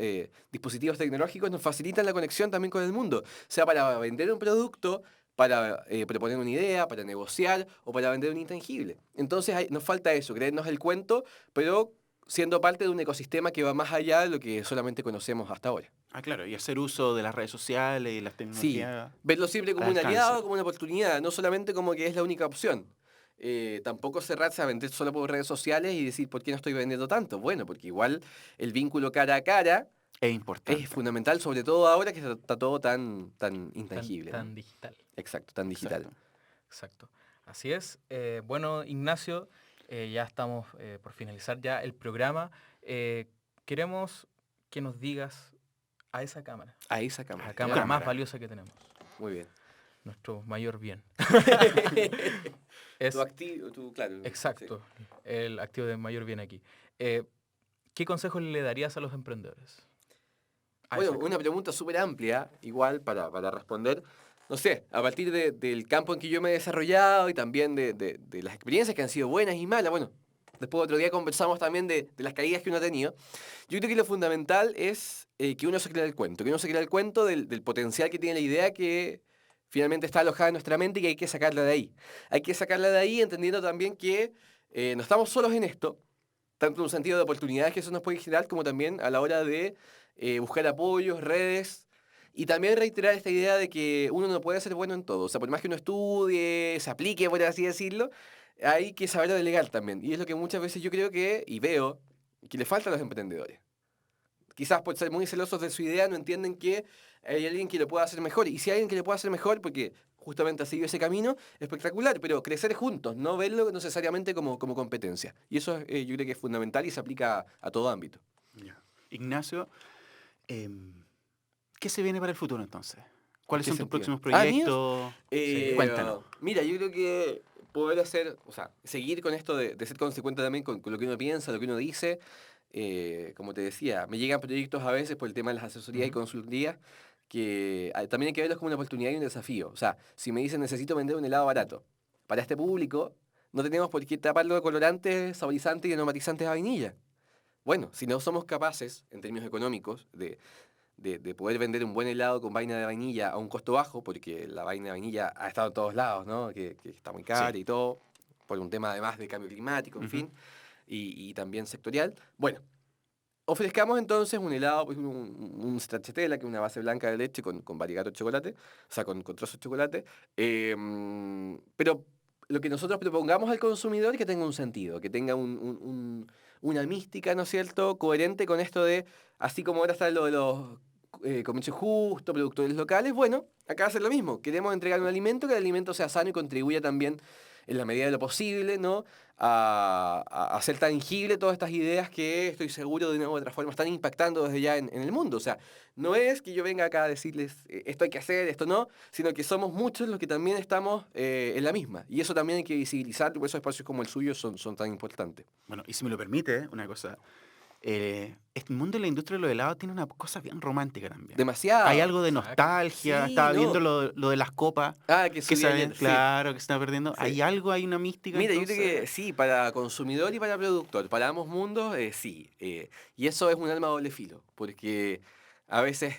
dispositivos tecnológicos nos facilitan la conexión también con el mundo, sea para vender un producto, para proponer una idea, para negociar o para vender un intangible. Entonces nos falta eso, creernos el cuento, pero siendo parte de un ecosistema que va más allá de lo que solamente conocemos hasta ahora. Ah, claro, y hacer uso de las redes sociales y las Sí, tecnologías. verlo siempre como al un alcance. aliado, como una oportunidad, no solamente como que es la única opción. Tampoco cerrarse a vender solo por redes sociales y decir, ¿por qué no estoy vendiendo tanto? Bueno, porque igual el vínculo cara a cara Es importante. es fundamental, sobre todo ahora que está todo tan Tan, intangible. tan ¿no? digital. Exacto, tan digital. Exacto. Exacto. Así es. Bueno, Ignacio, ya estamos por finalizar ya el programa. Queremos que nos digas a esa cámara, A esa la cámara. cámara ¿ya? más valiosa que tenemos, Muy bien. nuestro mayor bien. Es Tu activo, claro. exacto, el activo de mayor bien aquí. ¿Qué consejos le darías a los emprendedores? A Bueno, esa cámara. una pregunta súper amplia, igual para responder. No sé, a partir del campo en que yo me he desarrollado y también de las experiencias que han sido buenas y malas, bueno, después otro día conversamos también de las caídas que uno ha tenido. Yo creo que lo fundamental es que uno se crea el cuento, que uno se crea el cuento del potencial que tiene la idea que finalmente está alojada en nuestra mente y que hay que sacarla de ahí. Hay que sacarla de ahí entendiendo también que no estamos solos en esto, tanto en un sentido de oportunidades que eso nos puede generar, como también a la hora de buscar apoyos, redes, y también reiterar esta idea de que uno no puede ser bueno en todo. O sea, por más que uno estudie, se aplique, por así decirlo, hay que saber delegar también. Y es lo que muchas veces yo creo que, y veo, que le falta a los emprendedores. Quizás por ser muy celosos de su idea no entienden que hay alguien que lo pueda hacer mejor. Y si hay alguien que lo pueda hacer mejor, porque justamente ha seguido ese camino, espectacular, pero crecer juntos, no verlo necesariamente como competencia. Y eso yo creo que es fundamental y se aplica a todo ámbito. Ya. Ignacio, ¿qué se viene para el futuro entonces? ¿Cuáles qué son tus sentido? próximos Ah, ¿míos? proyectos? Cuéntanos. Mira, yo creo que poder hacer, o sea, seguir con esto de ser consecuente también con lo que uno piensa, lo que uno dice. Como te decía, me llegan proyectos a veces por el tema de las asesorías y Ujú. consultorías que también hay que verlos como una oportunidad y un desafío. O sea, si me dicen necesito vender un helado barato para este público, no tenemos por qué taparlo de colorantes, saborizantes y aromatizantes a vainilla. Bueno, si no somos capaces, en términos económicos, de poder vender un buen helado con vaina de vainilla a un costo bajo, porque la vaina de vainilla ha estado en todos lados, ¿no? Que está muy cara Sí. y todo, por un tema además de cambio climático, en Ujú. fin, y también sectorial. Bueno, ofrezcamos entonces un helado, pues, un stracciatella, que es una base blanca de leche con variegato de chocolate, o sea, con trozos de chocolate. Pero lo que nosotros propongamos al consumidor es que tenga un sentido, que tenga una mística, ¿no es cierto?, coherente con esto de, así como ahora está lo de los comercios justos, productores locales, bueno, acá hacer lo mismo. Queremos entregar un alimento, que el alimento sea sano y contribuya también en la medida de lo posible, ¿no?, a hacer tangible todas estas ideas que estoy seguro de una u otra forma están impactando desde ya en el mundo. O sea, no es que yo venga acá a decirles esto hay que hacer, esto no, sino que somos muchos los que también estamos en la misma. Y eso también hay que visibilizar, por eso espacios como el suyo son tan importantes. Bueno, y si me lo permite, una cosa. Este mundo de la industria de los helados tiene una cosa bien romántica también. Demasiado. Hay algo de Exacto. nostalgia. Sí, Estaba no. viendo lo de las copas. Que Que subí ayer, sí. claro, que se está perdiendo. Sí. Hay algo, hay una mística. Mira, yo entonces? creo que sí, para consumidor y para productor, para ambos mundos, sí. Y eso es un arma de doble filo, porque a veces,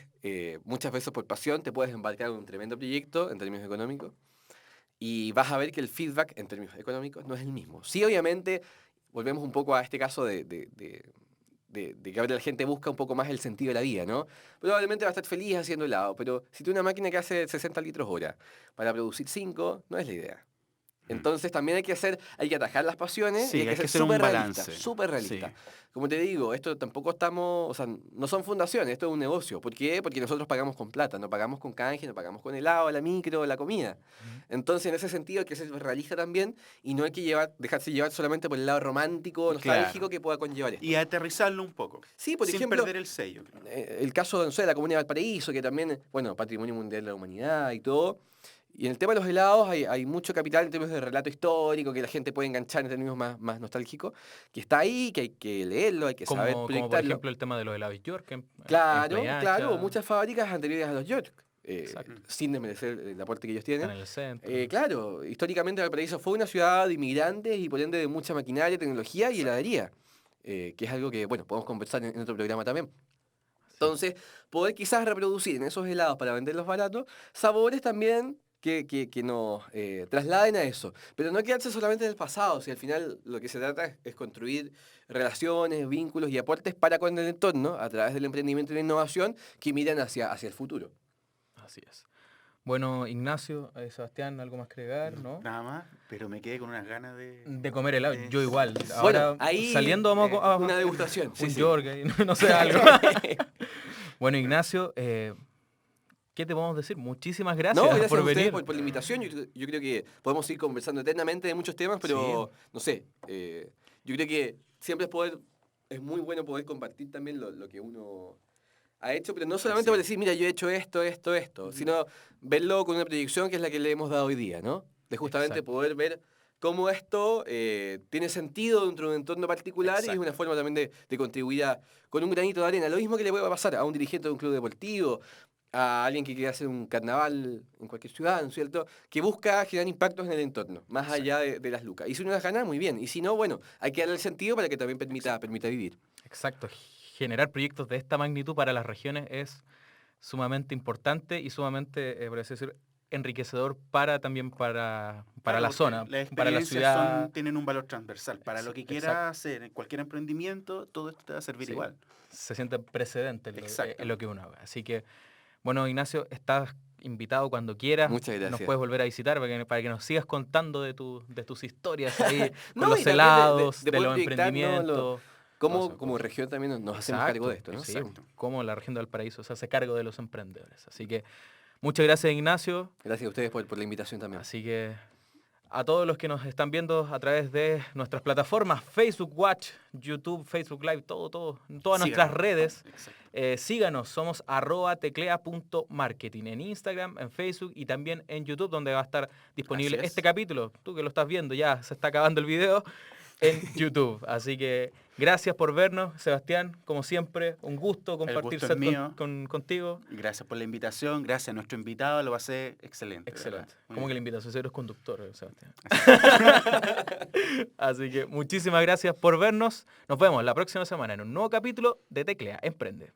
muchas veces por pasión, te puedes embarcar en un tremendo proyecto en términos económicos y vas a ver que el feedback en términos económicos no es el mismo. Sí, obviamente, volvemos un poco a este caso de que ahora la gente busca un poco más el sentido de la vida, ¿no? Probablemente va a estar feliz haciendo helado, pero si tú una máquina que hace 60 litros hora para producir 5, no es la idea. Entonces también hay que atajar las pasiones Sí, y hay que ser hacer un súper realista, balance. súper realista. Sí. Como te digo, esto tampoco o sea, no son fundaciones, esto es un negocio. ¿Por qué? Porque nosotros pagamos con plata, no pagamos con canje, no pagamos con helado, la micro, la comida. Entonces, en ese sentido hay que ser realista también y no hay que dejarse llevar solamente por el lado romántico, nostálgico Claro. que pueda conllevar esto. Y aterrizarlo un poco. Sí, por sin ejemplo, perder el sello. el caso, no sé, de la Comuna de Valparaíso, que también, bueno, Patrimonio Mundial de la Humanidad y todo. Y en el tema de los helados hay mucho capital en términos de relato histórico que la gente puede enganchar en términos más nostálgicos, que está ahí, que hay que leerlo, hay que saber Como por proyectarlo. ejemplo el tema de los helados York en Claro, Playa claro, Ancha, muchas fábricas anteriores a los York, Exacto. sin desmerecer el aporte que ellos están tienen. en el centro. Claro, históricamente Valparaíso fue una ciudad de inmigrantes y por ende de mucha maquinaria, tecnología y heladería, que es algo que, bueno, podemos conversar en otro programa también. Entonces, poder quizás reproducir en esos helados para venderlos baratos, sabores también que nos trasladen a eso. Pero no quedarse solamente en el pasado, si al final lo que se trata es construir relaciones, vínculos y aportes para con el entorno a través del emprendimiento y la innovación que miran hacia el futuro. Así es. Bueno, Ignacio, Sebastián, ¿algo más que agregar? ¿No? Nada más, pero me quedé con unas ganas de... De comer helado, yo igual. Bueno, Ahora ahí saliendo vamos a una degustación. un sí. York, no sé, algo. Bueno, Ignacio, ¿qué te podemos decir? Muchísimas gracias, No, gracias por a ustedes venir. por la invitación. Yo creo que podemos ir conversando eternamente de muchos temas, pero no sé. Yo creo que siempre es muy bueno poder compartir también lo que uno ha hecho, pero no solamente por decir, mira, yo he hecho esto, sino verlo con una proyección que es la que le hemos dado hoy día, ¿no? De justamente Exacto. poder ver cómo esto tiene sentido dentro de un entorno particular y es Exacto. una forma también de contribuir con un granito de arena. Lo mismo que le puede pasar a un dirigente de un club deportivo, a alguien que quiere hacer un carnaval en cualquier ciudad, ¿no es cierto? Que busca generar impactos en el entorno, más allá de las lucas. Y si uno las gana, muy bien. Y si no, bueno, hay que darle el sentido para que también permita vivir. Exacto. Generar proyectos de esta magnitud para las regiones es sumamente importante y sumamente, por así decir, enriquecedor también para Claro, la porque zona, las para la experiencias ciudad. tienen un valor transversal. Para lo que quieras Exacto. hacer en cualquier emprendimiento, todo esto te va a servir Sí. igual. Se siente precedente Exacto. en lo que uno haga. Así que, bueno, Ignacio, estás invitado cuando quieras. Muchas Nos gracias. puedes volver a visitar para que nos sigas contando de tus historias ahí, con No, los y también helados, de de poder los proyectar, ¿no? emprendimientos. todas Cómo esas como cosas. región también nos hacemos cargo de esto, ¿no? Sí, Exacto. como la región de Valparaíso se hace cargo de los emprendedores. Así que muchas gracias, Ignacio. Gracias a ustedes por la invitación también. Así que a todos los que nos están viendo a través de nuestras plataformas, Facebook Watch, YouTube, Facebook Live, todas nuestras Síganos. redes, Exacto. síganos, somos @teclea.marketing en Instagram, en Facebook y también en YouTube, donde va a estar disponible Así es. este capítulo. Tú que lo estás viendo, ya se está acabando el video en YouTube. Así que gracias por vernos, Sebastián, como siempre, un gusto compartir gusto es set mío. contigo. Gracias por la invitación, gracias a nuestro invitado, lo pasé excelente. de Excelente. verdad. Muy ¿Cómo que bien. le invitas? Eres conductor, Sebastián. Así que muchísimas gracias por vernos. Nos vemos la próxima semana en un nuevo capítulo de Teclea Emprende.